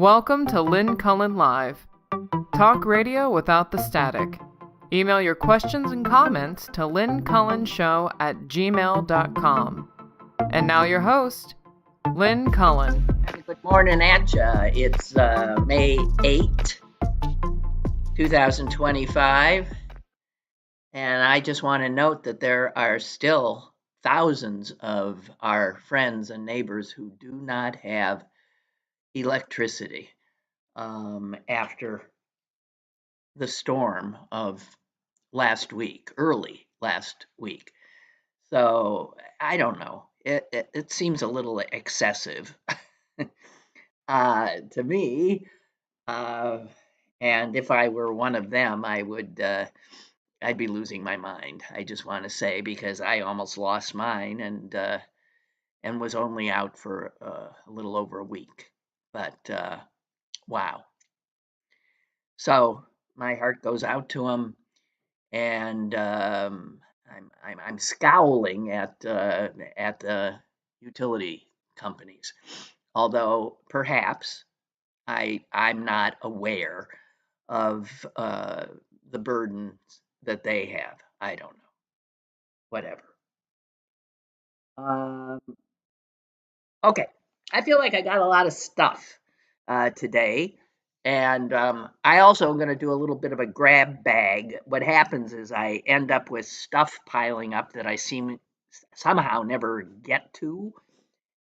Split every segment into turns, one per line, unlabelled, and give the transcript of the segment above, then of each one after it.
Welcome to Lynn Cullen Live. Talk radio without the static. Email your questions and comments to lynncullenshow@gmail.com. And now your host, Lynn Cullen.
Good morning at ya. It's May 8th, 2025. And I just want to note that there are still thousands of our friends and neighbors who do not have electricity after the storm of early last week. So I don't know. It seems a little excessive to me. And if I were one of them, I'd be losing my mind. I just want to say, because I almost lost mine and was only out for a little over a week. But wow. So my heart goes out to him, and I'm scowling at the utility companies, although perhaps I'm not aware of the burdens that they have. I don't know. Whatever. Okay. I feel like I got a lot of stuff today. And I also am going to do a little bit of a grab bag. What happens is I end up with stuff piling up that I somehow never get to.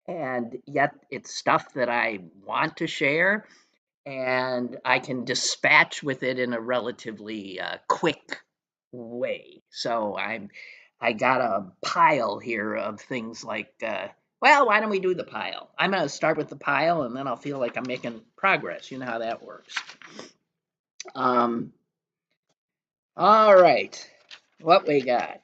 And yet it's stuff that I want to share. And I can dispatch with it in a relatively quick way. So I got a pile here of things like, well, why don't we do the pile? I'm going to start with the pile, and then I'll feel like I'm making progress. You know how that works. All right. What we got?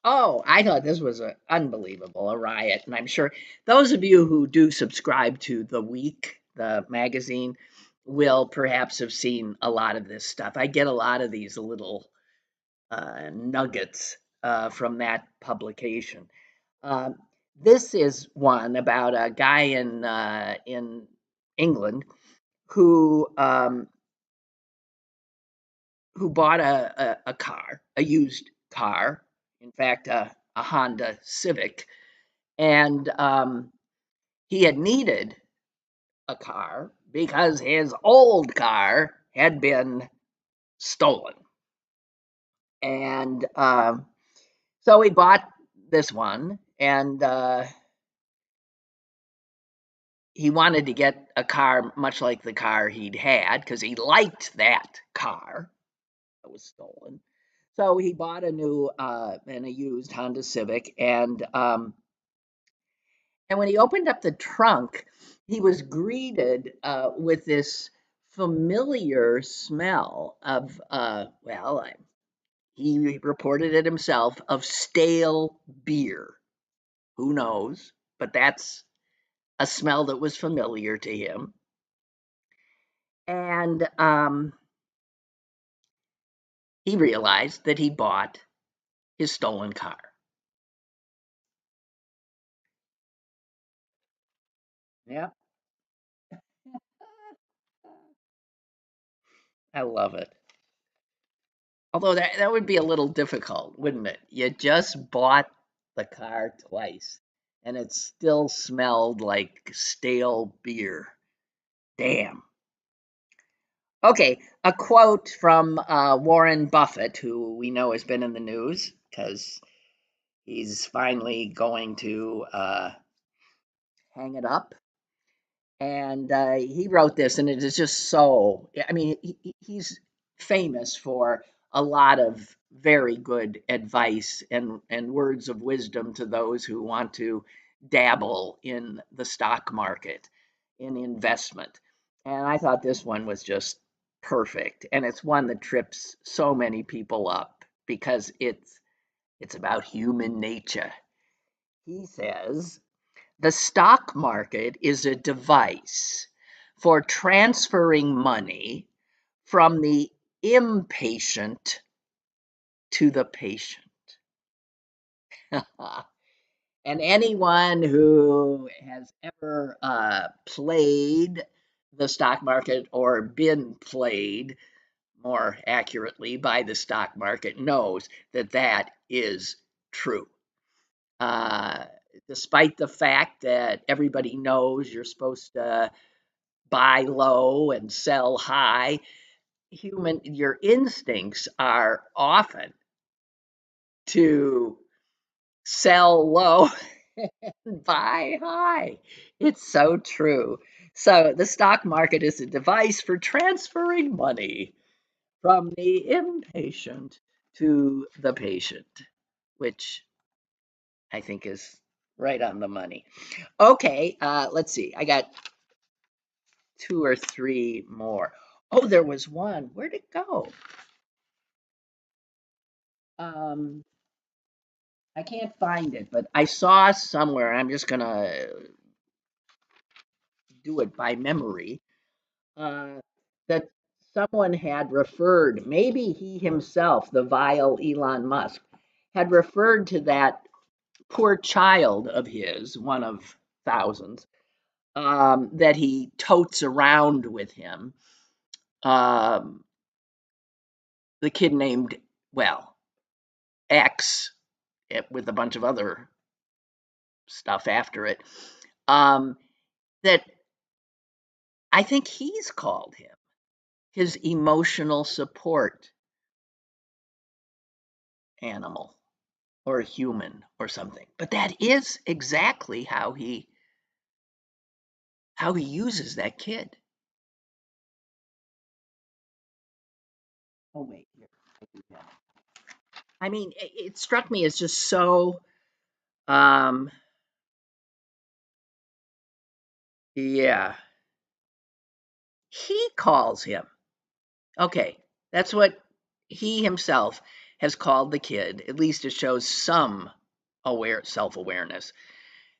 Oh, I thought this was unbelievable, a riot. And I'm sure those of you who do subscribe to The Week, the magazine, will perhaps have seen a lot of this stuff. I get a lot of these little nuggets from that publication. This is one about a guy in England who bought a car, a used car, in fact, a Honda Civic, and he had needed a car because his old car had been stolen. And so he bought this one, and he wanted to get a car much like the car he'd had because he liked that car that was stolen. So he bought a new and a used Honda Civic, and when he opened up the trunk, he was greeted with this familiar smell of he reported it himself, of stale beer. Who knows? But that's a smell that was familiar to him. And he realized that he bought his stolen car. Yeah, I love it. Although that would be a little difficult, wouldn't it? You just bought the car twice, and it still smelled like stale beer. Damn. Okay, a quote from Warren Buffett, who we know has been in the news because he's finally going to hang it up. And he wrote this, and it is just so, I mean, he's famous for a lot of very good advice and words of wisdom to those who want to dabble in the stock market, in investment. And I thought this one was just perfect. And it's one that trips so many people up because it's about human nature. He says, the stock market is a device for transferring money from the impatient to the patient. And anyone who has ever played the stock market or been played more accurately by the stock market knows that that is true. Uh, Despite the fact that everybody knows you're supposed to buy low and sell high, your instincts are often to sell low and buy high. It's so true. So the stock market is a device for transferring money from the impatient to the patient, which I think is right on the money. Okay, let's see. I got two or three more. Oh, there was one. Where'd it go? Um, I can't find it, but I saw somewhere. I'm just gonna do it by memory. Uh, that someone had referred, maybe he himself, the vile Elon Musk, had referred to that poor child of his, one of thousands, that he totes around with him. Um, the kid named, well, X, with a bunch of other stuff after it, that I think he's called him his emotional support animal or human or something. But that is exactly how he uses that kid. Oh wait, I mean, it struck me as just so. Um, yeah, he calls him. Okay, that's what he himself has called the kid. At least it shows some self-awareness.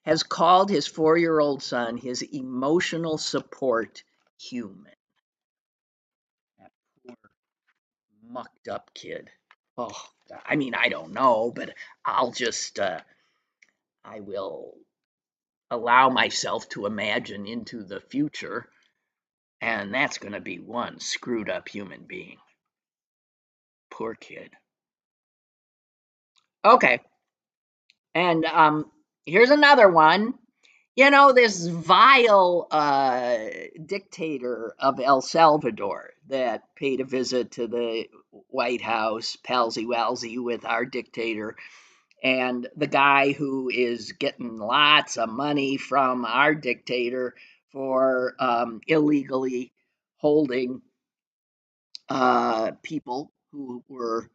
Has called his 4-year-old son his emotional support human. That poor mucked up kid. Oh, I mean, I don't know, but I'll just I will allow myself to imagine into the future, and that's going to be one screwed up human being. Poor kid. Okay, and here's another one. You know, this vile dictator of El Salvador that paid a visit to the White House, palsy walsy with our dictator, and the guy who is getting lots of money from our dictator for illegally holding people who were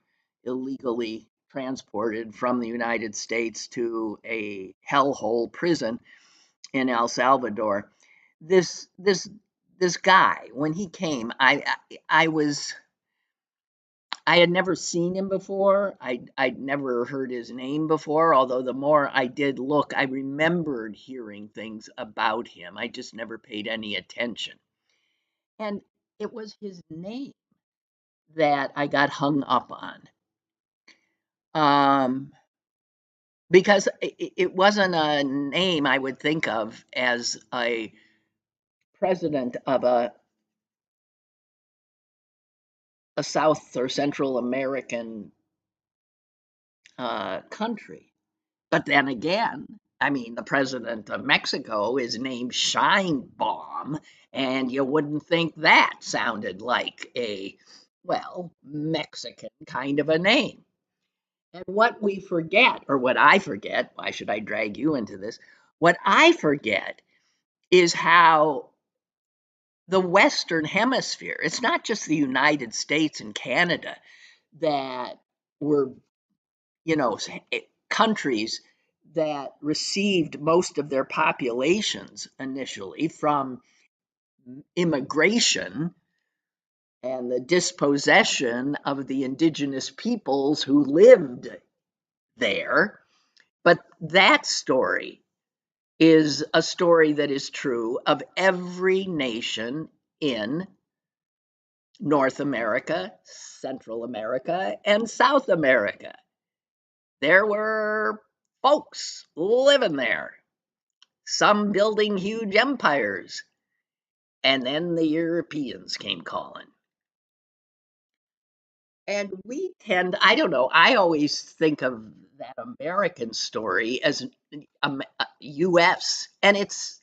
illegally transported from the United States to a hellhole prison in El Salvador. This this this guy, when he came, I had never seen him before. I'd never heard his name before, although the more I did look, I remembered hearing things about him. I just never paid any attention. And it was his name that I got hung up on. Um, because it wasn't a name I would think of as a president of a South or Central American country. But then again, I mean, the president of Mexico is named Shine Bomb, and you wouldn't think that sounded like a, well, Mexican kind of a name. And what we forget, or what I forget, why should I drag you into this? What I forget is how the Western Hemisphere, it's not just the United States and Canada that were, you know, countries that received most of their populations initially from immigration and the dispossession of the indigenous peoples who lived there. But that story is a story that is true of every nation in North America, Central America, and South America. There were folks living there, some building huge empires, And then the Europeans came calling. And we tend, I don't know, I always think of that American story as US, and it's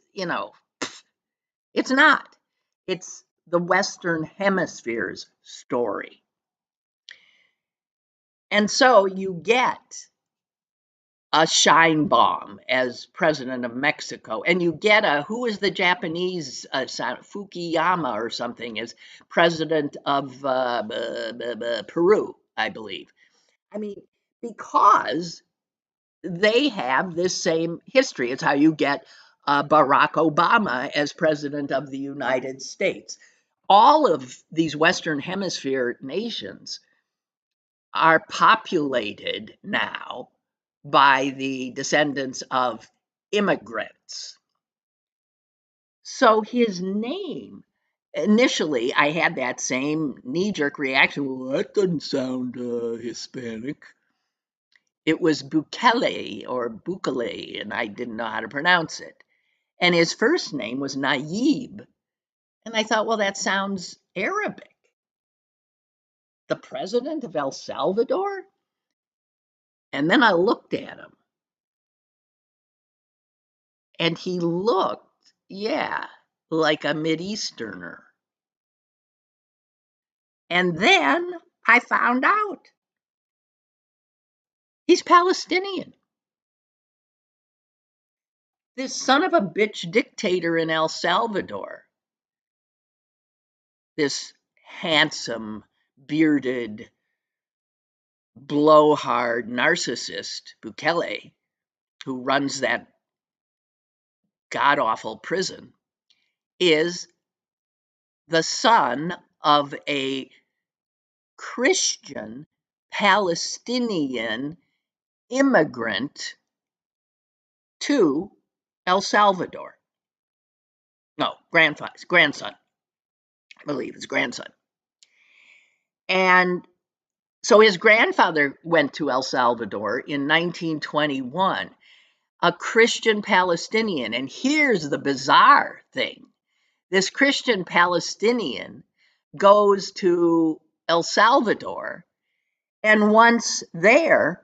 not. It's the Western Hemisphere's story. And so you get a Scheinbaum as president of Mexico, and you get who is the Japanese, Fukuyama or something, as president of Peru, I believe. I mean, because they have this same history. It's how you get Barack Obama as president of the United States. All of these Western Hemisphere nations are populated now by the descendants of immigrants. So his name, initially, I had that same knee jerk reaction. Well, that doesn't sound Hispanic. It was Bukele or Bukele, and I didn't know how to pronounce it. And his first name was Naib. And I thought, well, that sounds Arabic. The president of El Salvador? And then I looked at him, and he looked, yeah, like a Mideasterner. And then I found out he's Palestinian. This son of a bitch dictator in El Salvador, this handsome, bearded, blowhard narcissist, Bukele, who runs that god awful prison, is the son of a Christian Palestinian immigrant to El Salvador. No, grandson, I believe his grandson. And so his grandfather went to El Salvador in 1921, a Christian Palestinian. And here's the bizarre thing. This Christian Palestinian goes to El Salvador, and once there,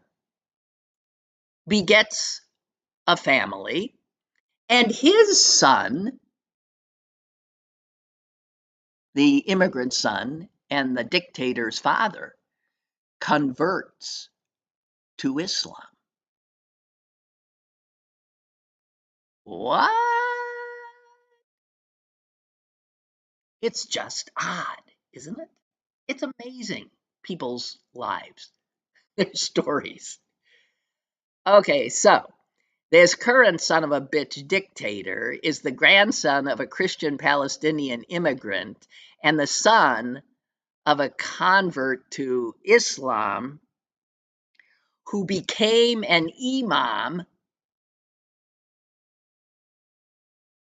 begets a family, and his son, the immigrant son and the dictator's father, converts to Islam. What? It's just odd, isn't it? It's amazing, people's lives, their stories. Okay, so this current son of a bitch dictator is the grandson of a Christian Palestinian immigrant and the son of a convert to Islam who became an imam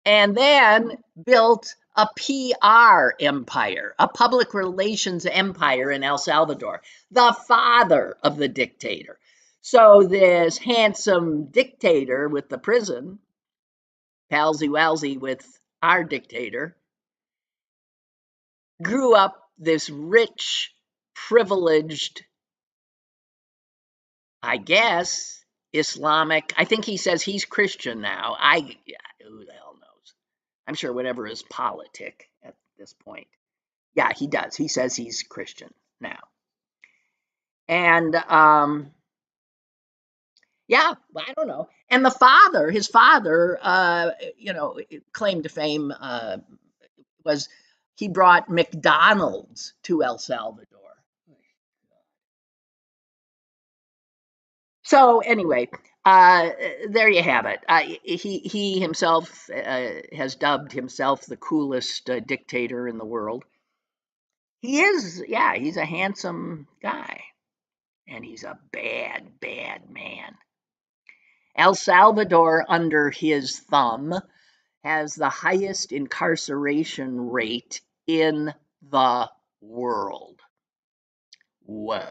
and then built a PR empire, a public relations empire in El Salvador, the father of the dictator. So this handsome dictator with the prison, palsy-walsy with our dictator, grew up this rich, privileged, I guess, Islamic. I think he says he's Christian now. Who the hell knows? I'm sure whatever is politic at this point. Yeah, he does. He says he's Christian now. And yeah, I don't know. And his father, claim to fame was he brought McDonald's to El Salvador. So anyway, there you have it. He himself has dubbed himself the coolest dictator in the world. He is, yeah, he's a handsome guy, and he's a bad, bad man. El Salvador, under his thumb, has the highest incarceration rate in the world. Whoa.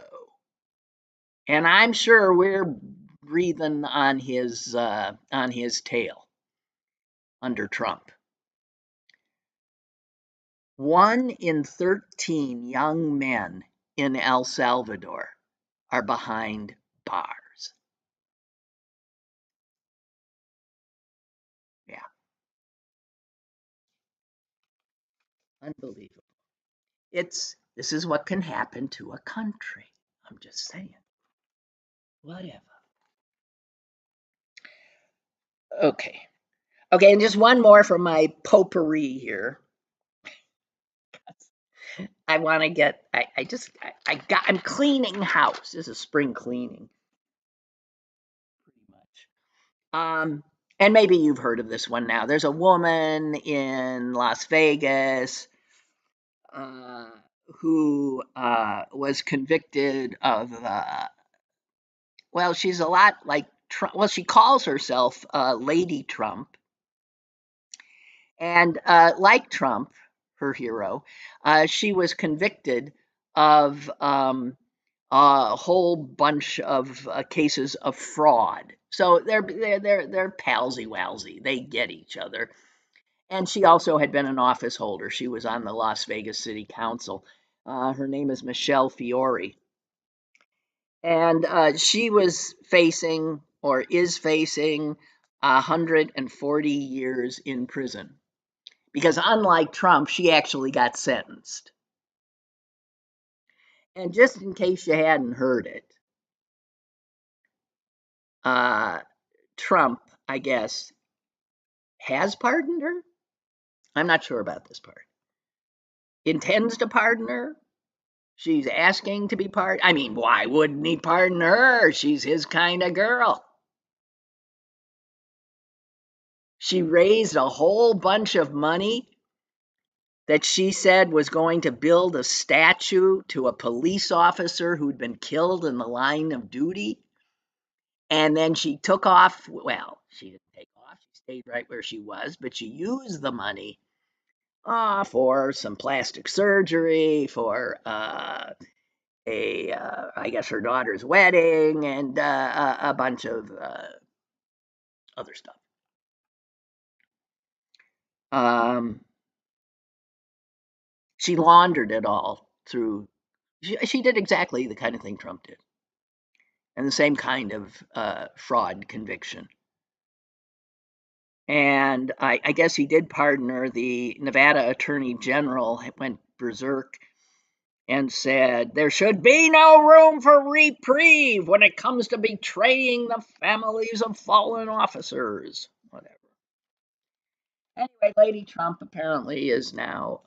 And I'm sure we're breathing on his tail under Trump. 1 in 13 young men in El Salvador are behind bars. Yeah, unbelievable. This is what can happen to a country. I'm just saying. Whatever. Okay. Okay, and just one more from my potpourri here. I want to get. I'm cleaning house. This is spring cleaning, pretty much. And maybe you've heard of this one now. There's a woman in Las Vegas uh, who was convicted of. Well, she's a lot like Trump. Well, she calls herself Lady Trump, and like Trump, her hero, she was convicted of a whole bunch of cases of fraud. So they're palsy walsy. They get each other. And she also had been an office holder. She was on the Las Vegas City Council. Her name is Michelle Fiore, and she was facing or is facing 140 years in prison because, unlike Trump, she actually got sentenced. And just in case you hadn't heard it, uh, Trump, I guess, has pardoned her. I'm not sure about this part. Intends to pardon her. She's asking to be pardoned. I mean, why wouldn't he pardon her? She's his kind of girl. She raised a whole bunch of money that she said was going to build a statue to a police officer who'd been killed in the line of duty. And then she took off. Well, she didn't take off. She stayed right where she was, but she used the money for some plastic surgery, for I guess her daughter's wedding, and a bunch of other stuff. Um, she laundered it all through. She did exactly the kind of thing Trump did, and the same kind of fraud conviction. And I guess he did pardon her. The Nevada Attorney General went berserk and said there should be no room for reprieve when it comes to betraying the families of fallen officers. Whatever. Anyway, Lady Trump apparently is now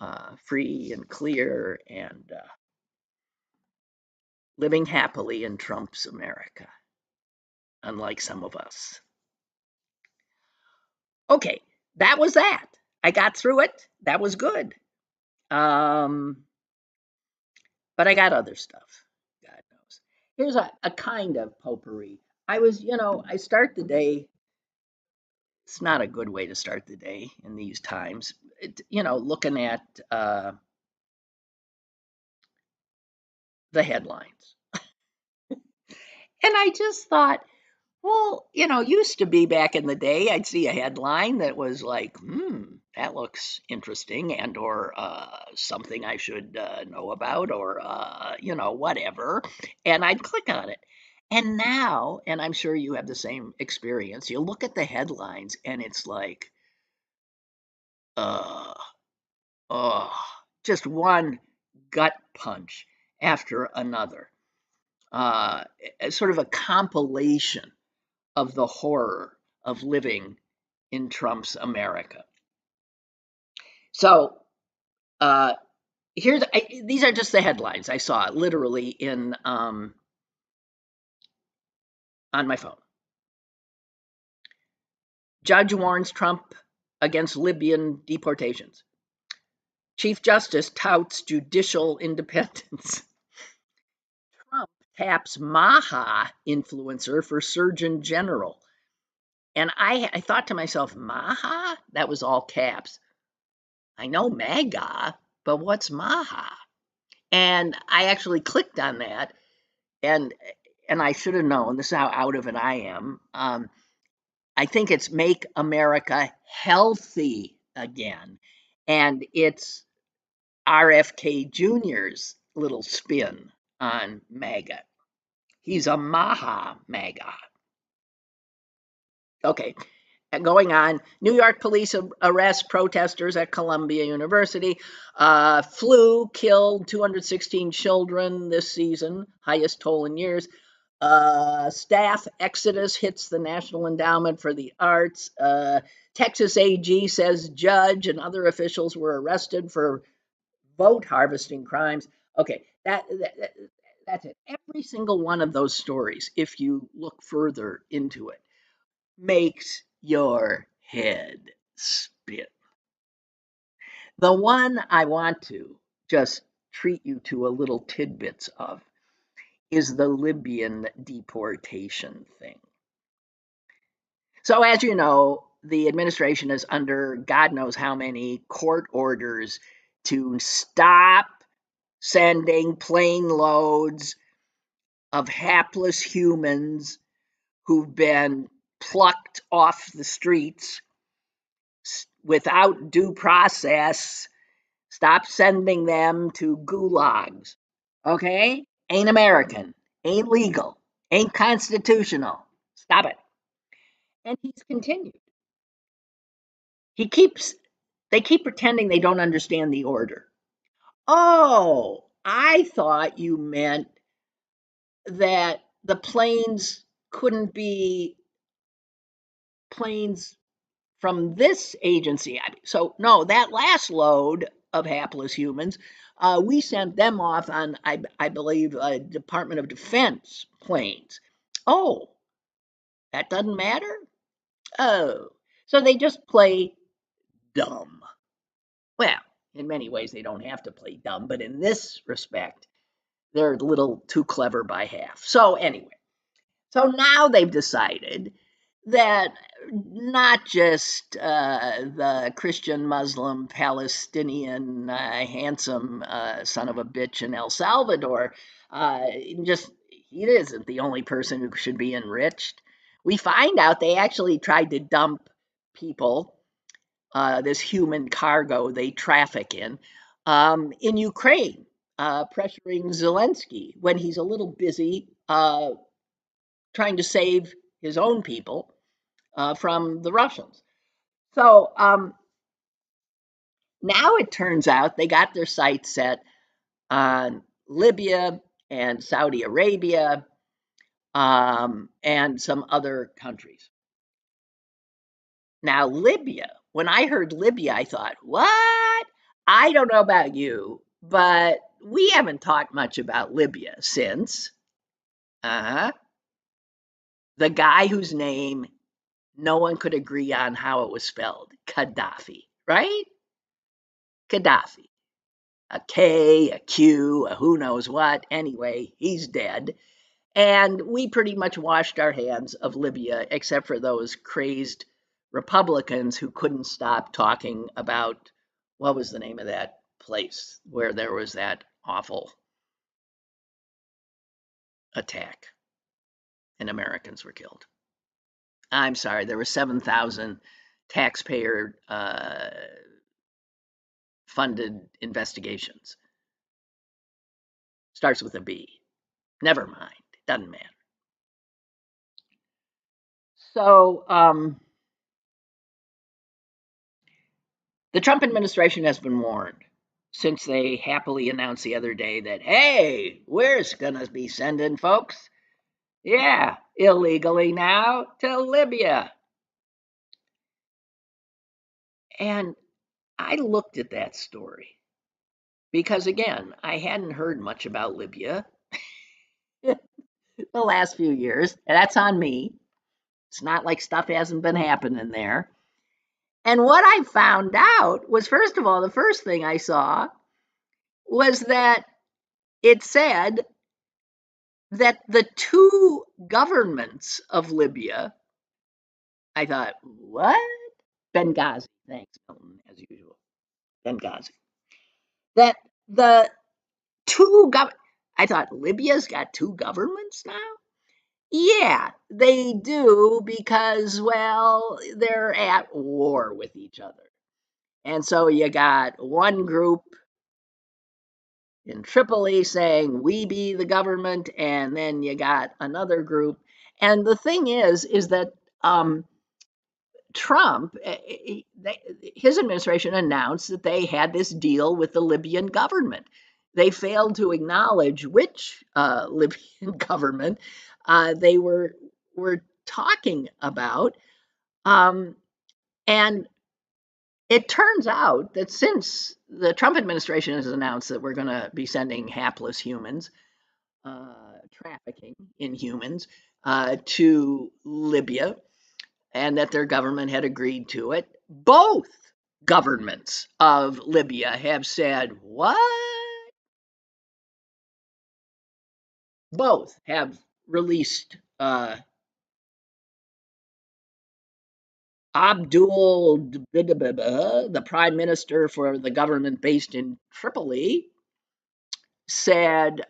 free and clear and living happily in Trump's America, unlike some of us. Okay, that was that. I got through it. That was good. Um, but I got other stuff. God knows. Here's a kind of potpourri. I start the day. It's not a good way to start the day in these times. Looking at the headlines. And I just thought, well, used to be back in the day, I'd see a headline that was like, that looks interesting, and or something I should know about, or whatever, and I'd click on it. And now, and I'm sure you have the same experience, you look at the headlines and it's like, uh, uh, just one gut punch after another. Sort of a compilation of the horror of living in Trump's America. So uh, these are just the headlines I saw literally in on my phone. Judge warns Trump against Libyan deportations. Chief Justice touts judicial independence. Trump taps Maha influencer for Surgeon General. And I thought to myself, Maha? That was all caps. I know MAGA, but what's Maha? And I actually clicked on that, and I should have known. This is how out of it I am. I think it's Make America Healthy Again, and it's RFK Jr.'s little spin on MAGA. He's a Maha MAGA. Okay, going on. New York police arrest protesters at Columbia University. Flu killed 216 children this season, highest toll in years. Staff exodus hits the National Endowment for the Arts. Texas AG says judge and other officials were arrested for vote harvesting crimes. Okay, that's it. Every single one of those stories, if you look further into it, makes your head spin. The one I want to just treat you to a little tidbits of is the Libyan deportation thing. So, as you know, the administration is under God knows how many court orders to stop sending plane loads of hapless humans who've been plucked off the streets without due process. Stop sending them to gulags. Okay? Ain't American. Ain't legal. Ain't constitutional. Stop it. And he's continued. He keeps they keep pretending they don't understand the order. Oh, I thought you meant that the planes couldn't be planes from this agency. So, no, that last load of hapless humans, we sent them off on, I believe, Department of Defense planes. Oh, that doesn't matter? Oh, so they just play dumb. Well, in many ways, they don't have to play dumb, but in this respect, they're a little too clever by half. So, anyway, so now they've decided that not just the Christian, Muslim, Palestinian, handsome son of a bitch in El Salvador, just he isn't the only person who should be enriched. We find out they actually tried to dump people, this human cargo they traffic in Ukraine, pressuring Zelensky when he's a little busy trying to save his own people from the Russians. So now it turns out they got their sights set on Libya and Saudi Arabia and some other countries. Now, Libya, when I heard Libya, I thought, what? I don't know about you, but we haven't talked much about Libya since the guy whose name no one could agree on how it was spelled, Gaddafi, right? Gaddafi. A K, a Q, a who knows what. Anyway, he's dead. And we pretty much washed our hands of Libya, except for those crazed Republicans who couldn't stop talking about what was the name of that place where there was that awful attack and Americans were killed. I'm sorry, there were 7,000 taxpayer funded investigations. Starts with a B. Never mind. It doesn't matter. So the Trump administration has been warned since they happily announced the other day that, hey, we're going to be sending folks, yeah, illegally now to Libya. And I looked at that story because, again, I hadn't heard much about Libya the last few years. And that's on me. It's not like stuff hasn't been happening there. And what I found out was, first of all, the first thing I saw was that it said that the two governments of Libya, I thought, what? Benghazi, thanks, Milton, as usual. Benghazi. That the two I thought, Libya's got two governments now? Yeah, they do because, well, they're at war with each other. And so you got one group in Tripoli saying, we be the government, and then you got another group. And the thing is that Trump, his administration announced that they had this deal with the Libyan government. They failed to acknowledge which Libyan government they were talking about. And it turns out that since the Trump administration has announced that we're going to be sending hapless humans, trafficking in humans, to Libya, and that their government had agreed to it, both governments of Libya have said, what? Both have released Abdul, the prime minister for the government based in Tripoli, said,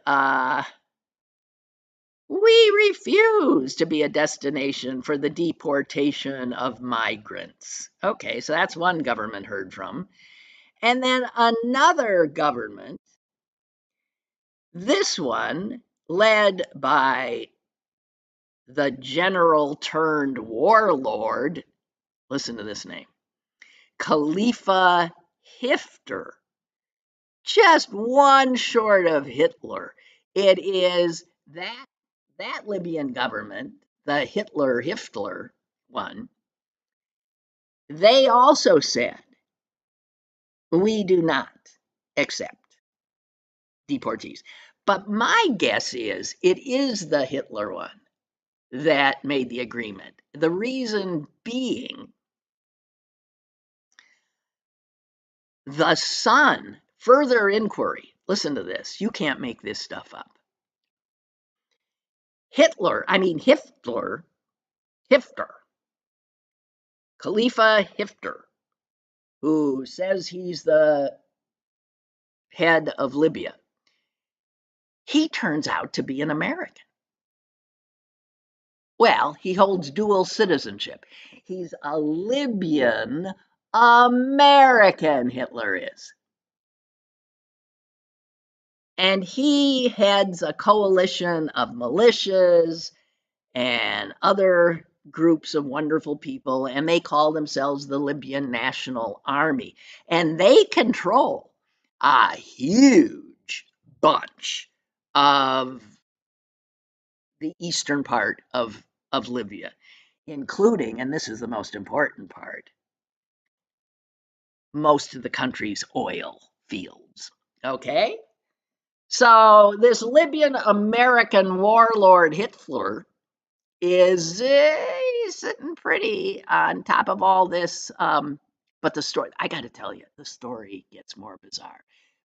we refuse to be a destination for the deportation of migrants. Okay, so that's one government heard from. And then another government, this one led by the general turned warlord, listen to this name, Khalifa Hifter, just one short of Hitler. It is that Libyan government, the Hifter one, they also said, we do not accept deportees. But my guess is it is the Hitler one that made the agreement. The reason being, the Sun, further inquiry, listen to this, you can't make this stuff up. Hifter, Khalifa Hifter, who says he's the head of Libya, he turns out to be an American. Well, he holds dual citizenship. He's a Libyan-American, Hitler is. And he heads a coalition of militias and other groups of wonderful people, and they call themselves the Libyan National Army. And they control a huge bunch of the eastern part of Libya, including, and this is the most important part, most of the country's oil fields. Okay? So this Libyan-American warlord Hitler is sitting pretty on top of all this. But the story, I got to tell you, the story gets more bizarre,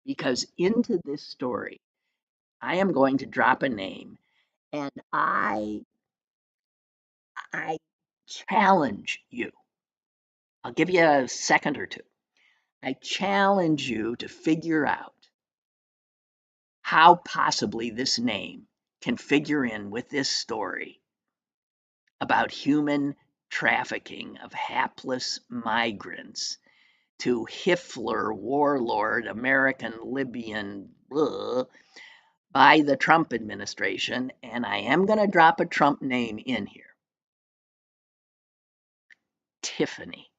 because into this story, I am going to drop a name, and I challenge you. I'll give you a second or two. I challenge you to figure out how possibly this name can figure in with this story about human trafficking of hapless migrants to Hitler, warlord, American Libyan, by the Trump administration. And I am going to drop a Trump name in here. Tiffany.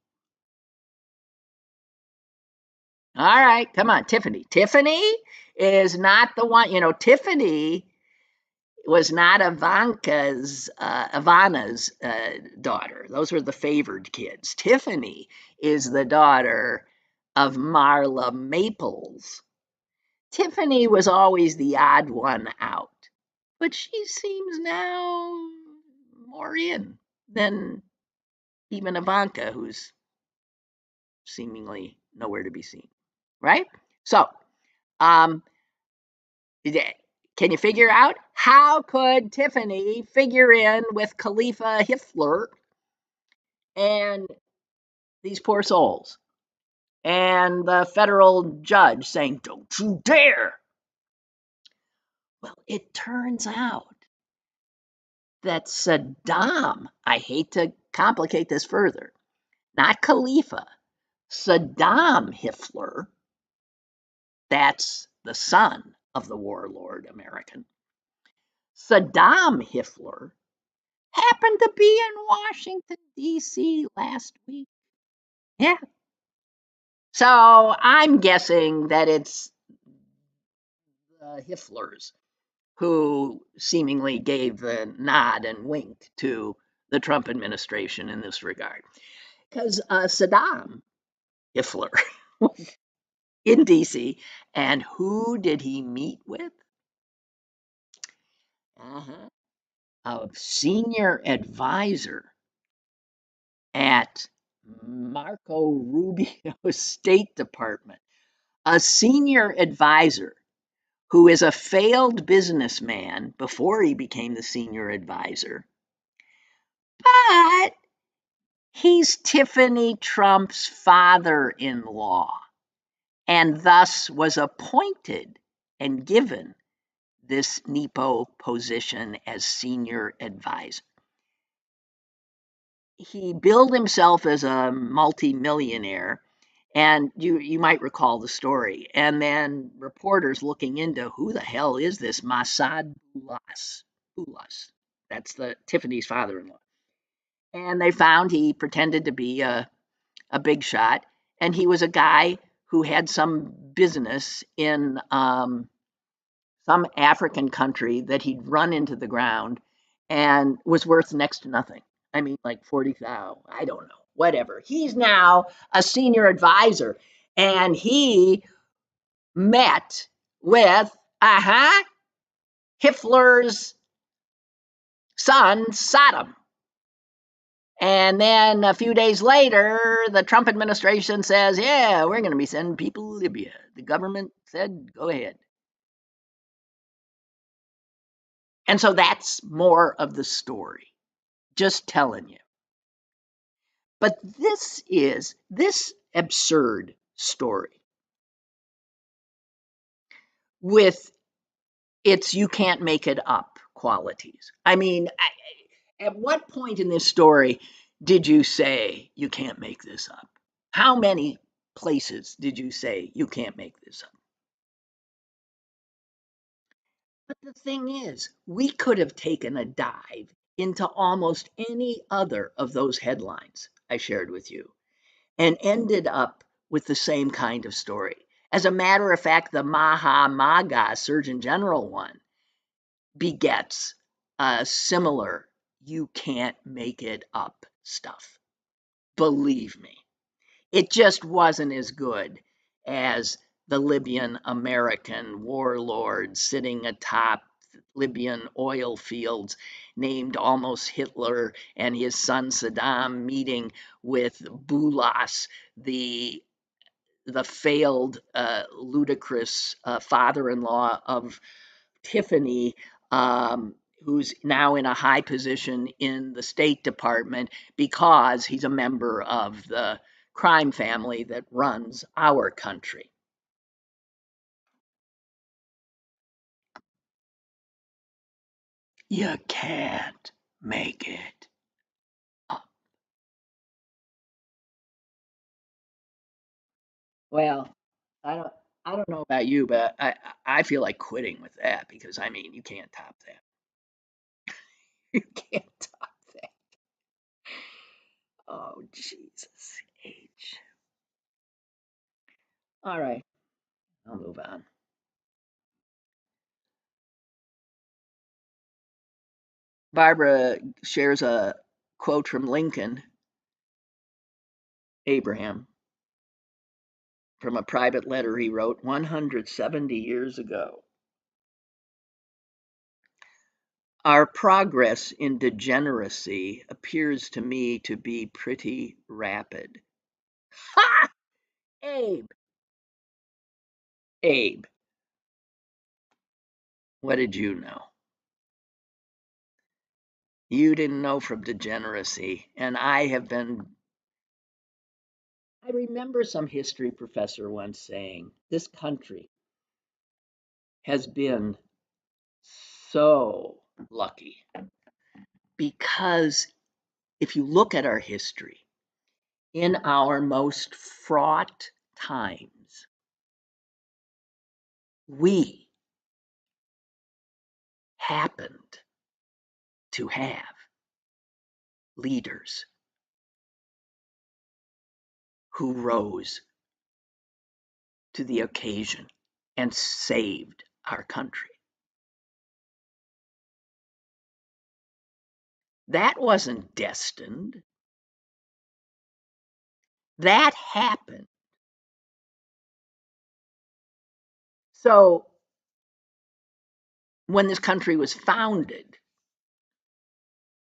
All right, come on, Tiffany. Tiffany is not the one, Tiffany was not Ivana's daughter. Those were the favored kids. Tiffany is the daughter of Marla Maples. Tiffany was always the odd one out, but she seems now more in than even Ivanka, who's seemingly nowhere to be seen, right? So, can you figure out how could Tiffany figure in with Khalifa Hifter and these poor souls, and the federal judge saying, don't you dare? Well, it turns out that Saddam, I hate to complicate this further, not Khalifa, Saddam Hifter, that's the son of the warlord American. Saddam Hitler happened to be in Washington, D.C. last week. Yeah. So I'm guessing that it's the Hitlers who seemingly gave the nod and wink to the Trump administration in this regard. Because Saddam Hitler in DC, and who did he meet with? A senior advisor at Marco Rubio's State Department, a senior advisor who is a failed businessman before he became the senior advisor, but he's Tiffany Trump's father-in-law, and thus was appointed and given this NEPO position as senior advisor. He billed himself as a multimillionaire, and you might recall the story. And then reporters looking into who the hell is this Masad Boulas. That's the Tiffany's father-in-law. And they found he pretended to be a big shot, and he was a guy who had some business in some African country that he'd run into the ground and was worth next to nothing. I mean, like 40,000, I don't know, whatever. He's now a senior advisor, and he met with, Hitler's son, Saddam. And then a few days later, the Trump administration says, yeah, we're going to be sending people to Libya. The government said, go ahead. And so that's more of the story. Just telling you. But this absurd story with its you can't make it up qualities. I mean, at what point in this story did you say you can't make this up? How many places did you say you can't make this up? But the thing is, we could have taken a dive into almost any other of those headlines I shared with you and ended up with the same kind of story. As a matter of fact, the Maha Maga Surgeon General one begets a similar you can't make it up stuff. Believe me, it just wasn't as good as the Libyan-American warlord sitting atop Libyan oil fields named almost Hitler and his son Saddam meeting with Boulas, the failed, ludicrous father-in-law of Tiffany, who's now in a high position in the State Department because he's a member of the crime family that runs our country. You can't make it up. Well, I don't I don't know about you, but I feel like quitting with that because I mean you can't top that. You can't top that. Oh Jesus H. All right, I'll move on. Barbara shares a quote from Lincoln, Abraham, from a private letter he wrote 170 years ago. Our progress in degeneracy appears to me to be pretty rapid. Ha! Abe, Abe, what did you know? You didn't know from degeneracy, and I remember some history professor once saying, this country has been so lucky because if you look at our history, in our most fraught times, we happened to have leaders who rose to the occasion and saved our country. That wasn't destined. That happened. So when this country was founded,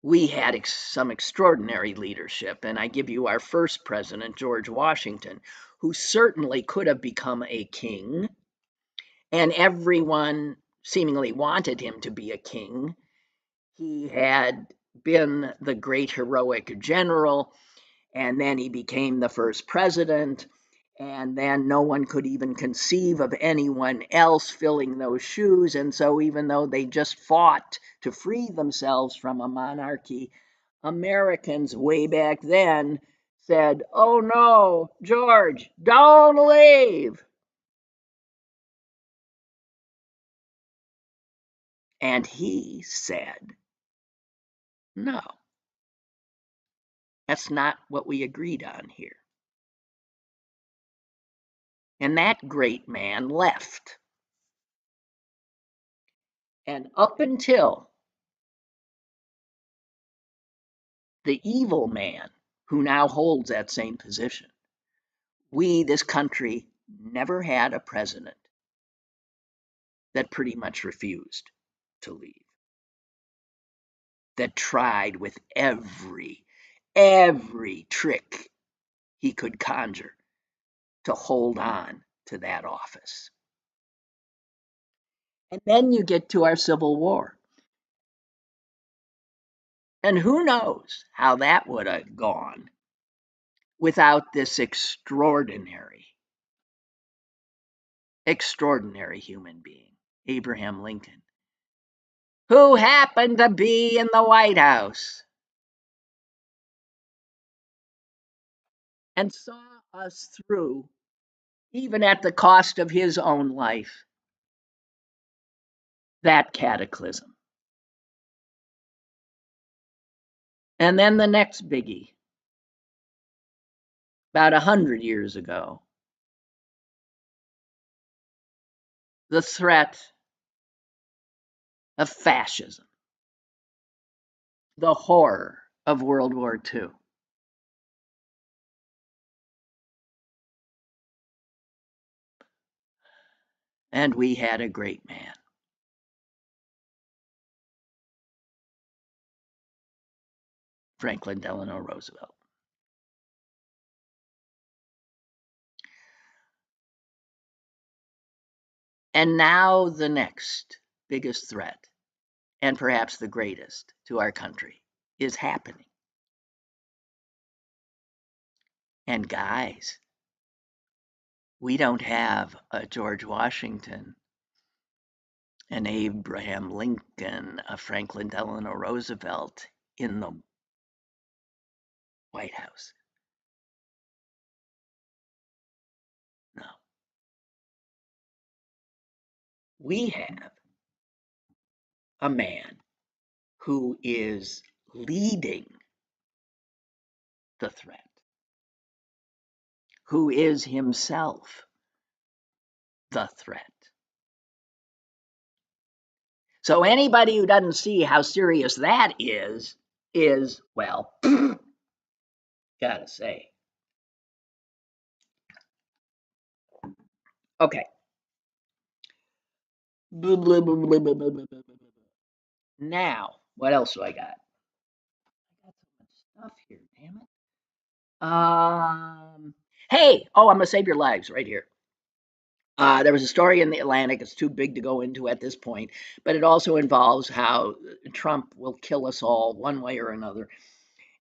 we had some extraordinary leadership. And I give you our first president, George Washington, who certainly could have become a king. And everyone seemingly wanted him to be a king. He had been the great heroic general, and then he became the first president. And then no one could even conceive of anyone else filling those shoes. And so, even though they just fought to free themselves from a monarchy, Americans way back then said, "Oh no, George, don't leave." And he said, "No, that's not what we agreed on here." And that great man left. And up until the evil man who now holds that same position, this country, never had a president that pretty much refused to leave, that tried with every trick he could conjure to hold on to that office. And then you get to our Civil War. And who knows how that would have gone without this extraordinary human being, Abraham Lincoln, who happened to be in the White House and saw us through, even at the cost of his own life, that cataclysm. And then the next biggie, about 100 years ago, the threat of fascism, the horror of World War II. And we had a great man. Franklin Delano Roosevelt. And now the next biggest threat, and perhaps the greatest to our country, is happening. And guys, we don't have a George Washington, an Abraham Lincoln, a Franklin Delano Roosevelt in the White House. No. We have a man who is leading the threat, who is himself the threat. So anybody who doesn't see how serious that is, well, gotta say. Okay. Now, what else do I got? I got so much stuff here, damn it. Hey, I'm gonna save your lives right here. There was a story in the Atlantic. It's too big to go into at this point, but it also involves how Trump will kill us all one way or another.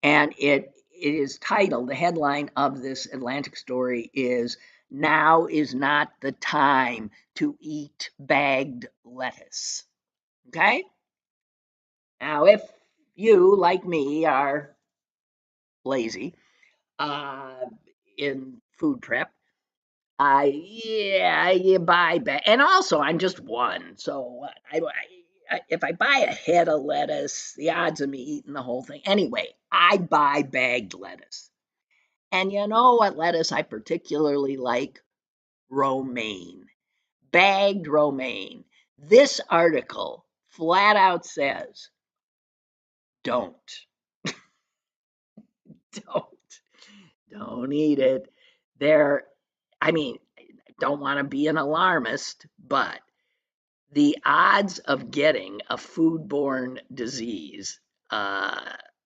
And it is titled, the headline of this Atlantic story is, "Now is not the time to eat bagged lettuce." Okay? Now, if you, like me, are lazy in food prep, you buy back. And also, I'm just one. So if I buy a head of lettuce, the odds of me eating the whole thing. Anyway, I buy bagged lettuce. And you know what lettuce I particularly like? Romaine. Bagged romaine. This article flat out says, don't, don't, don't eat it. There, I mean, don't want to be an alarmist, but the odds of getting a foodborne disease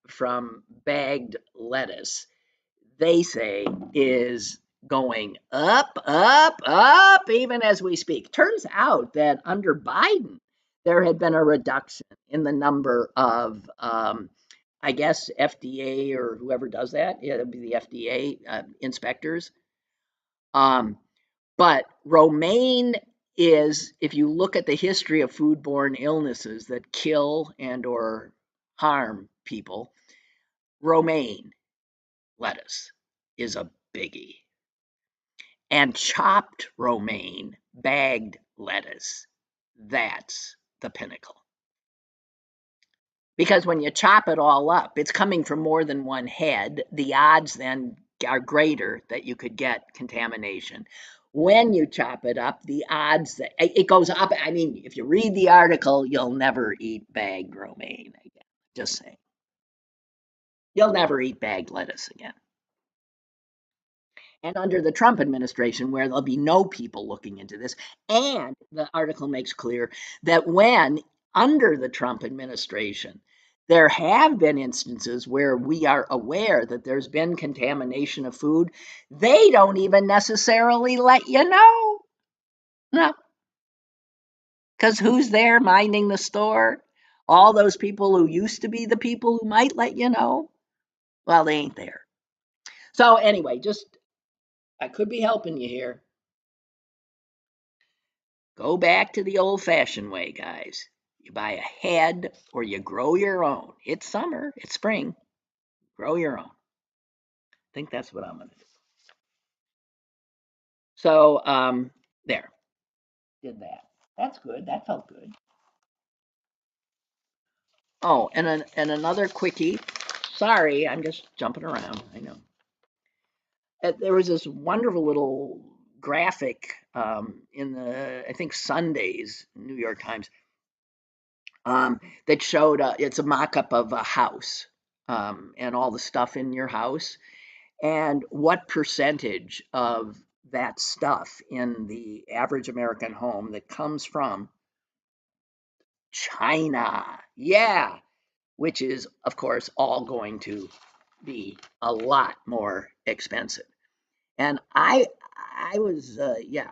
from bagged lettuce, they say, is going up, up, up, even as we speak. Turns out that under Biden, there had been a reduction in the number of, I guess, FDA or whoever does that, it'll be the FDA inspectors. But romaine is, if you look at the history of foodborne illnesses that kill and or harm people, romaine lettuce is a biggie. And chopped romaine, bagged lettuce, that's the pinnacle. Because when you chop it all up, it's coming from more than one head. The odds then are greater that you could get contamination. When you chop it up, the odds that it goes up. I mean, if you read the article, you'll never eat bagged romaine again. Just saying. You'll never eat bagged lettuce again. And under the Trump administration, where there'll be no people looking into this, and the article makes clear that when under the Trump administration, there have been instances where we are aware that there's been contamination of food, they don't even necessarily let you know. No. Because who's there minding the store? All those people who used to be the people who might let you know? Well, they ain't there. So anyway, just I could be helping you here. Go back to the old-fashioned way, guys. You buy a head or you grow your own. It's summer, it's spring. Grow your own. I think that's what I'm going to do. So there, did that. That's good. That felt good. Oh, and another quickie. Sorry, I'm just jumping around. I know. There was this wonderful little graphic in the, I think, Sunday's New York Times that showed it's a mock-up of a house and all the stuff in your house and what percentage of that stuff in the average American home that comes from China. Yeah, which is, of course, all going to be a lot more expensive. And I was, yeah,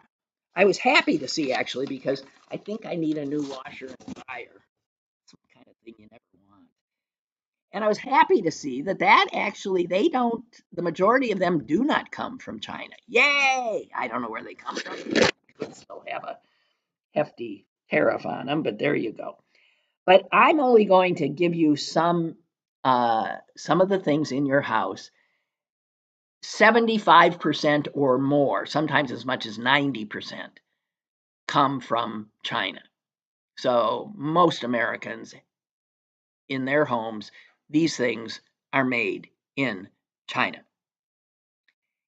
I was happy to see actually because I think I need a new washer and dryer. Some kind of thing you never want. And I was happy to see that actually they don't. The majority of them do not come from China. Yay! I don't know where they come from. They could still have a hefty tariff on them, but there you go. But I'm only going to give you some of the things in your house. 75% or more, sometimes as much as 90%, come from China. So most Americans in their homes, these things are made in China.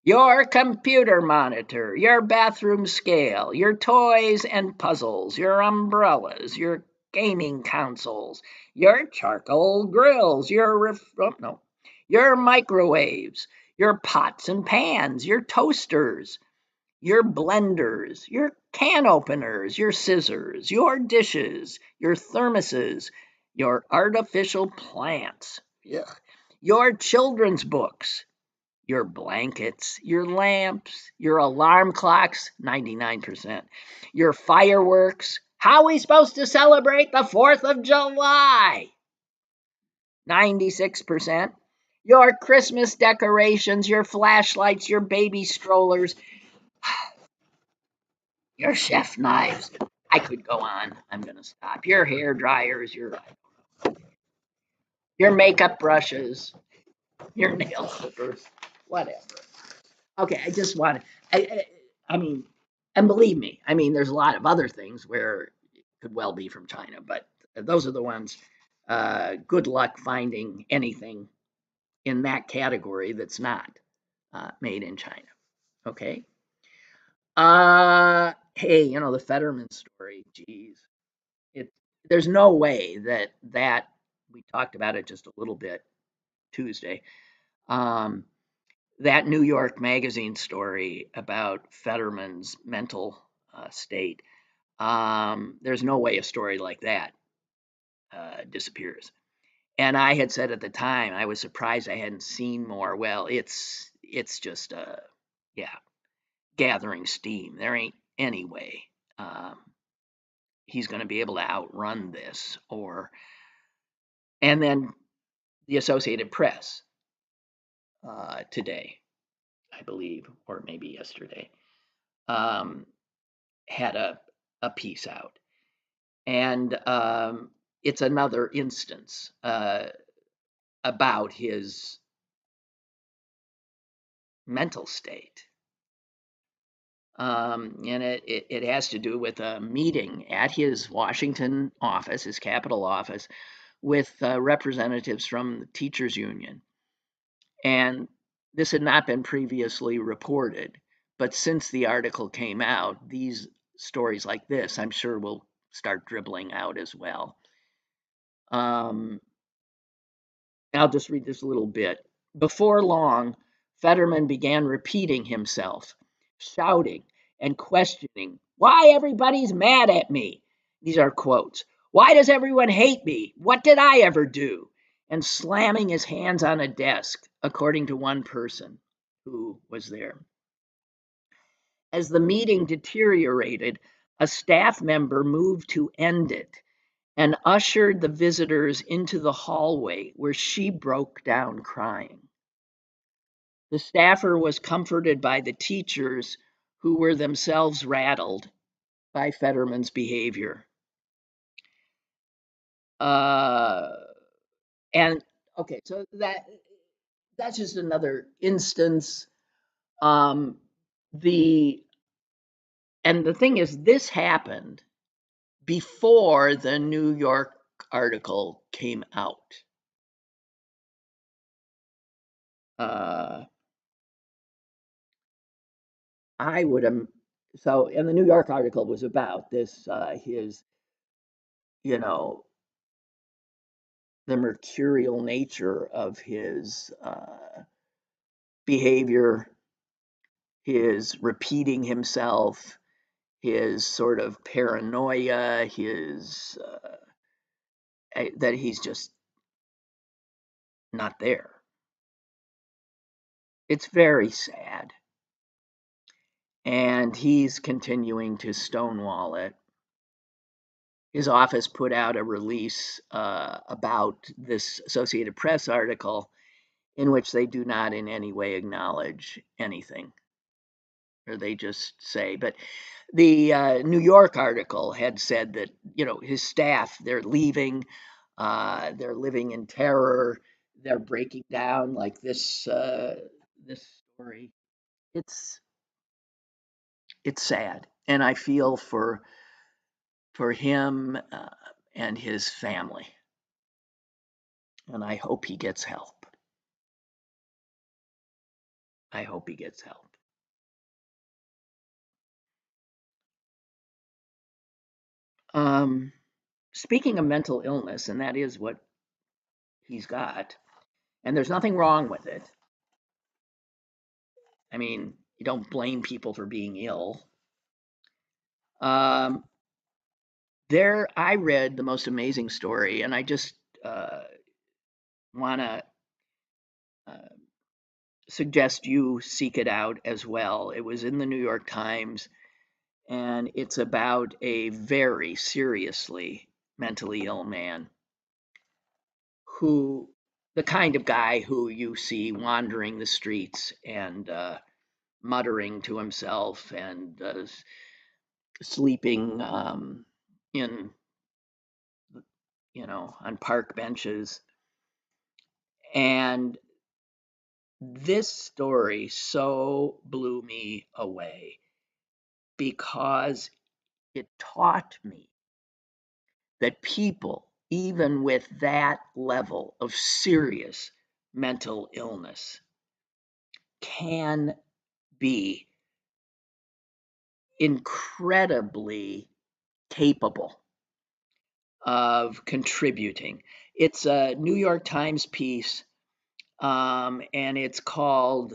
Your computer monitor, your bathroom scale, your toys and puzzles, your umbrellas, your gaming consoles, your charcoal grills, your microwaves, your pots and pans, your toasters, your blenders, your can openers, your scissors, your dishes, your thermoses, your artificial plants, your children's books, your blankets, your lamps, your alarm clocks, 99%, your fireworks. How are we supposed to celebrate the 4th of July? 96%. Your Christmas decorations, your flashlights, your baby strollers, your chef knives. I could go on. I'm going to stop. Your hair dryers, your makeup brushes, your nail clippers, whatever. Okay, I just want to, I mean, and believe me, I mean, there's a lot of other things where it could well be from China, but those are the ones. Good luck finding anything in that category that's not made in China. Okay. Hey, the Fetterman story. Geez, it. There's no way that we talked about it just a little bit Tuesday. Um, that New York Magazine story about Fetterman's mental state. There's no way a story like that disappears. And I had said at the time I was surprised I hadn't seen more. Well, it's just yeah, gathering steam. There ain't any way um, he's going to be able to outrun this. And then the Associated Press today, I believe, or maybe yesterday, um, had a piece out, and it's another instance about his mental state. And it has to do with a meeting at his Washington office, his Capitol office, with representatives from the teachers union. And this had not been previously reported, but since the article came out, these stories like this, I'm sure, will start dribbling out as well. I'll just read this a little bit. Before long, Fetterman began repeating himself, shouting and questioning, "Why everybody's mad at me?" These are quotes. "Why does everyone hate me? What did I ever do?" And slamming his hands on a desk, according to one person who was there. As the meeting deteriorated, a staff member moved to end it and ushered the visitors into the hallway where she broke down crying. The staffer was comforted by the teachers who were themselves rattled by Fetterman's behavior. Uh, and okay, so that's just another instance. Um, the and the thing is, this happened before the New York article came out. Uh, I would have so, and the New York article was about this his, you know, the mercurial nature of his behavior, his repeating himself, his sort of paranoia, his that he's just not there. It's very sad. And he's continuing to stonewall it. His office put out a release about this Associated Press article in which they do not in any way acknowledge anything, or they just say, but the New York article had said that, his staff, they're leaving, they're living in terror, they're breaking down like this story. It's sad, and I feel for him and his family, and I hope he gets help. I hope he gets help. Um, Speaking of mental illness, and that is what he's got, and there's nothing wrong with it. I mean, you don't blame people for being ill. Um, I read the most amazing story, and I just want to uh, suggest you seek it out as well. It was in the New York Times, and it's about a very seriously mentally ill man who, the kind of guy who you see wandering the streets and muttering to himself and sleeping in, on park benches. And this story so blew me away because it taught me that people, even with that level of serious mental illness, can be incredibly capable of contributing. It's a New York Times piece, and it's called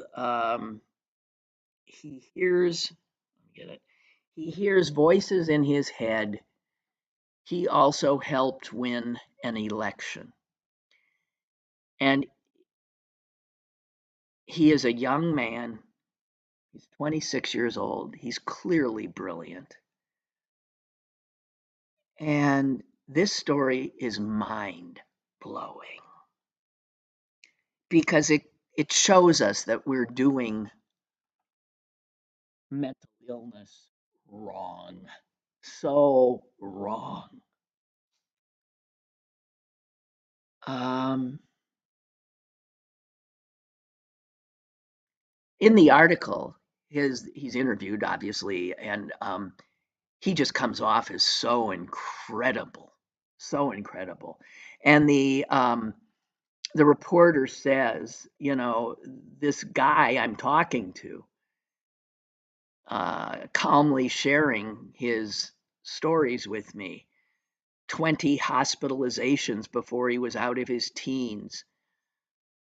"He Hears." Get it? He hears voices in his head. He also helped win an election, and he is a young man. He's 26 years old. He's clearly brilliant, and this story is mind blowing because it shows us that we're doing mental illness wrong. So wrong. Um, in the article, he's interviewed obviously, and he just comes off as so incredible, so incredible. And the reporter says, this guy I'm talking to, calmly sharing his stories with me, 20 hospitalizations before he was out of his teens,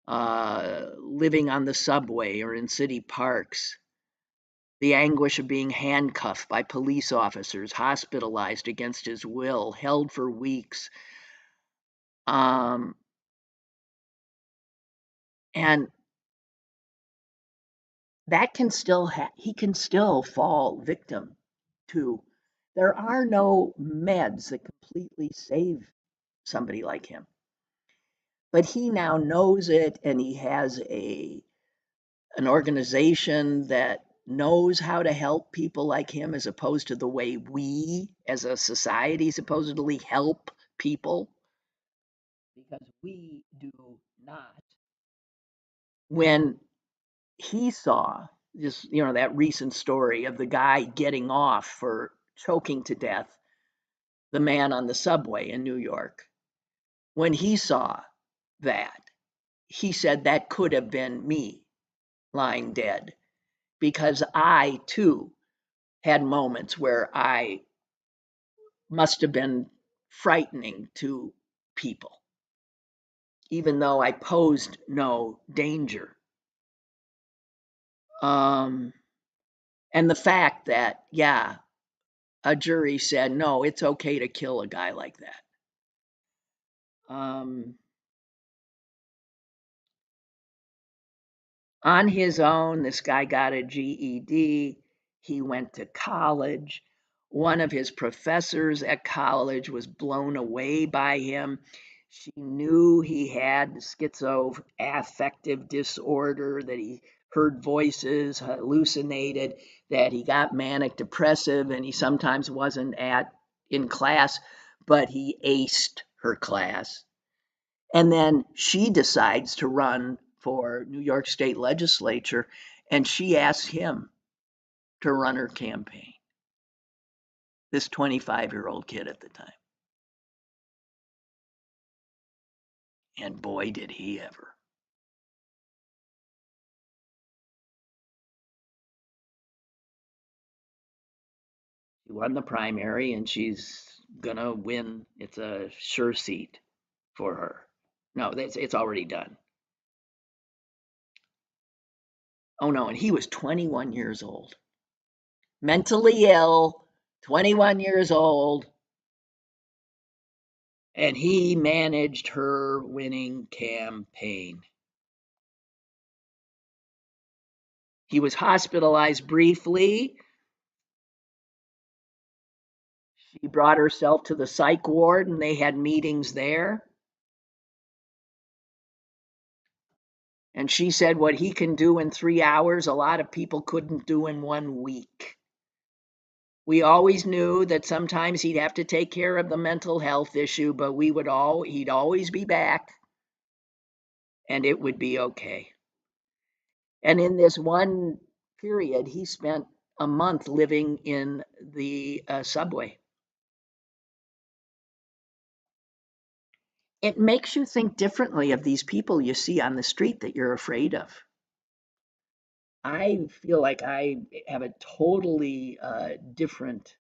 living on the subway or in city parks, the anguish of being handcuffed by police officers, hospitalized against his will, held for weeks. Um, and that can still he can still fall victim to. There are no meds that completely save somebody like him, but he now knows it, and he has an organization that knows how to help people like him, as opposed to the way we as a society supposedly help people, because we do not. When he saw just, that recent story of the guy getting off for choking to death the man on the subway in New York, when he saw that, he said that could have been me lying dead, because I too had moments where I must have been frightening to people, even though I posed no danger. Um, and the fact that, yeah, a jury said, no, it's okay to kill a guy like that. Um, on his own, this guy got a GED. He went to college. One of his professors at college was blown away by him. She knew he had schizoaffective disorder, that he heard voices, hallucinated, that he got manic depressive, and he sometimes wasn't in class, but he aced her class. And then she decides to run for New York State legislature, and she asks him to run her campaign. This 25-year-old kid at the time. And boy, did he ever. She won the primary, and she's going to win. It's a sure seat for her. No, it's already done. Oh, no, and he was 21 years old. Mentally ill, 21 years old. And he managed her winning campaign. He was hospitalized briefly. She brought herself to the psych ward, and they had meetings there. And she said what he can do in 3 hours, a lot of people couldn't do in 1 week. We always knew that sometimes he'd have to take care of the mental health issue, but he'd always be back, and it would be okay. And in this one period, he spent a month living in the subway. It makes you think differently of these people you see on the street that you're afraid of. I feel like I have a totally different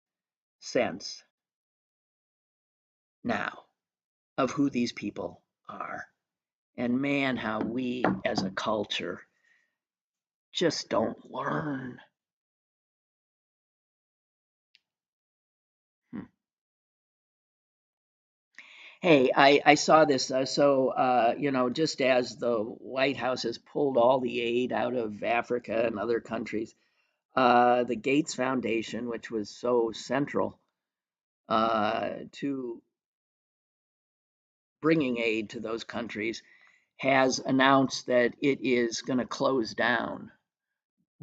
sense now of who these people are. And man, how we as a culture just don't learn. Hmm. Hey, I saw this. Just as the White House has pulled all the aid out of Africa and other countries, the Gates Foundation, which was so central to bringing aid to those countries, has announced that it is going to close down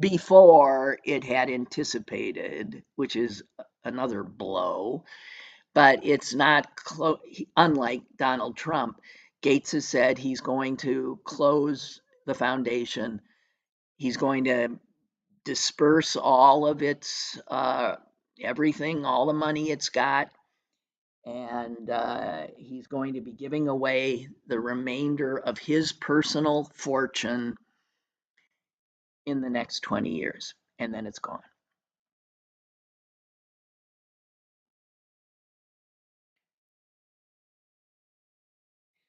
before it had anticipated, which is another blow. But it's not unlike Donald Trump. Gates has said he's going to close the foundation. He's going to disperse all of its everything, all the money it's got, and he's going to be giving away the remainder of his personal fortune in the next 20 years, and then it's gone.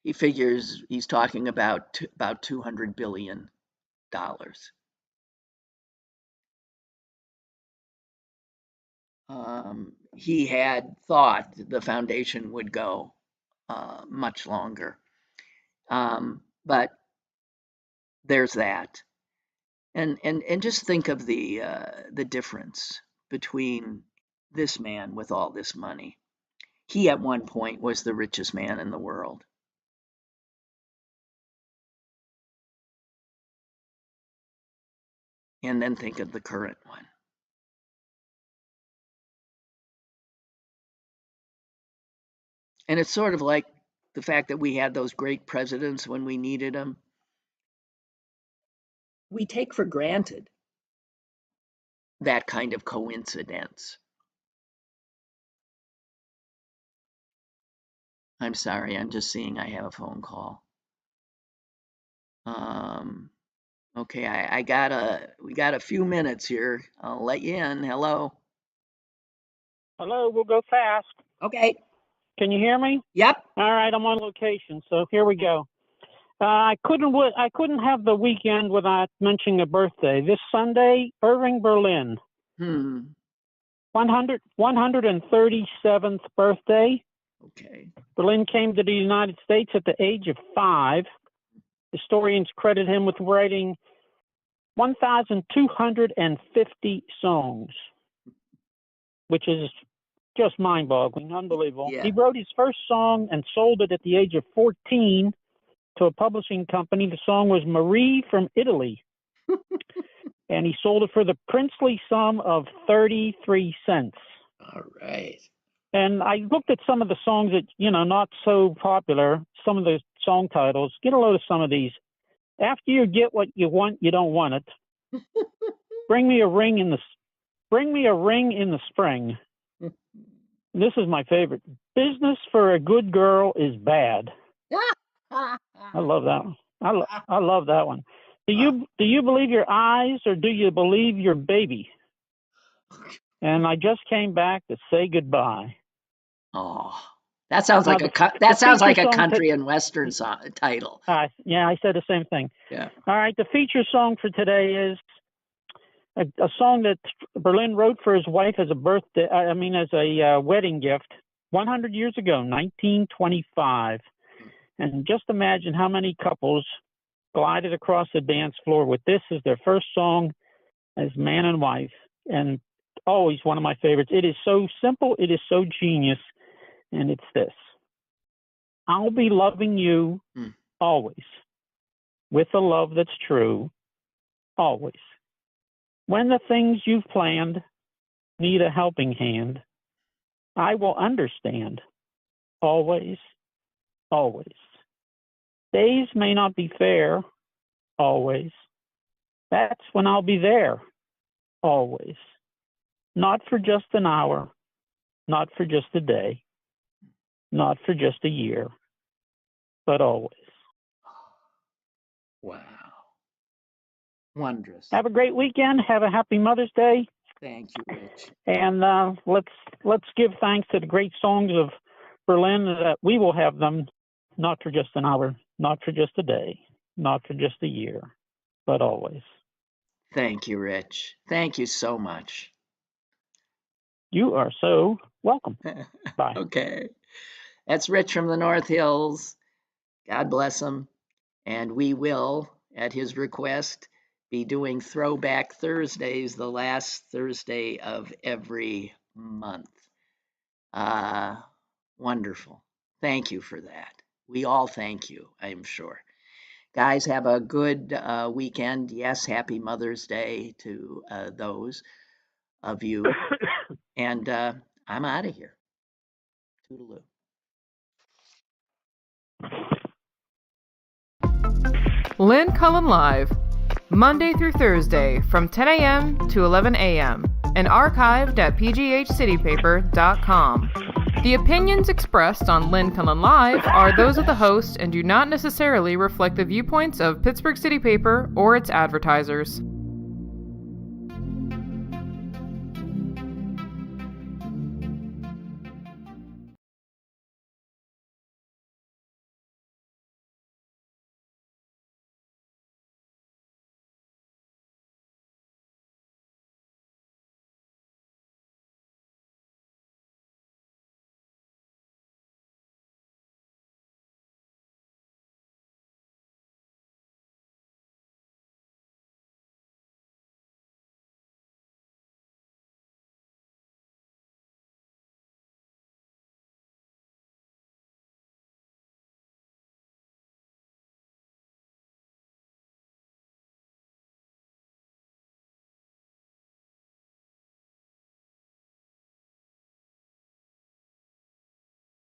He figures he's talking about $200 billion. He had thought the foundation would go much longer, but there's that. And just think of the difference between this man with all this money. He at one point was the richest man in the world. And then think of the current one. And it's sort of like the fact that we had those great presidents when we needed them. We take for granted that kind of coincidence. I'm sorry, I'm just seeing I have a phone call. Um, okay, we got a few minutes here. I'll let you in. Hello.
Hello, we'll go fast.
Okay.
Can you hear me?
Yep.
All right, I'm on location, so here we go. I couldn't have the weekend without mentioning a birthday. This Sunday, Irving Berlin, 137th birthday.
Okay.
Berlin came to the United States at the age of 5. Historians credit him with writing 1,250 songs, which is just mind-boggling, unbelievable.
Yeah.
He wrote his first song and sold it at the age of 14 to a publishing company. The song was Marie from Italy. And he sold it for the princely sum of 33 cents.
All right.
And I looked at some of the songs that, not so popular, some of the song titles. Get a load of some of these. After you get what you want, you don't want it. Bring me a ring in the spring. This is my favorite. Business for a good girl is bad. I love that one. I love that one. Do you believe your eyes or do you believe your baby? And I just came back to say goodbye.
Oh, that sounds
Now,
like a country and western title.
Yeah, I said the same thing.
Yeah.
All right, the feature song for today is a song that Berlin wrote for his wife as a wedding gift 100 years ago, 1925. And just imagine how many couples glided across the dance floor with this as their first song as man and wife, and always one of my favorites. It is so simple, it is so genius, and it's this. I'll be loving you always, with a love that's true, always. When the things you've planned need a helping hand, I will understand, always, always. Days may not be fair, always. That's when I'll be there, always. Not for just an hour, not for just a day, not for just a year, but always.
Wow. Wondrous.
Have a great weekend. Have a happy Mother's Day.
Thank you, Rich.
And let's give thanks to the great songs of Berlin, that we will have them not for just an hour, not for just a day, not for just a year, but always.
Thank you, Rich. Thank you so much.
You are so welcome. Bye.
Okay. That's Rich from the North Hills. God bless him. And we will, at his request, be doing Throwback Thursdays, the last Thursday of every month. Wonderful. Thank you for that. We all thank you, I'm sure. Guys, have a good weekend. Yes, happy Mother's Day to those of you. And I'm out of here. Toodaloo.
Lynn Cullen Live, Monday through Thursday from 10 a.m. to 11 a.m. and archived at pghcitypaper.com. The opinions expressed on Lynn Cullen Live are those of the host and do not necessarily reflect the viewpoints of Pittsburgh City Paper or its advertisers.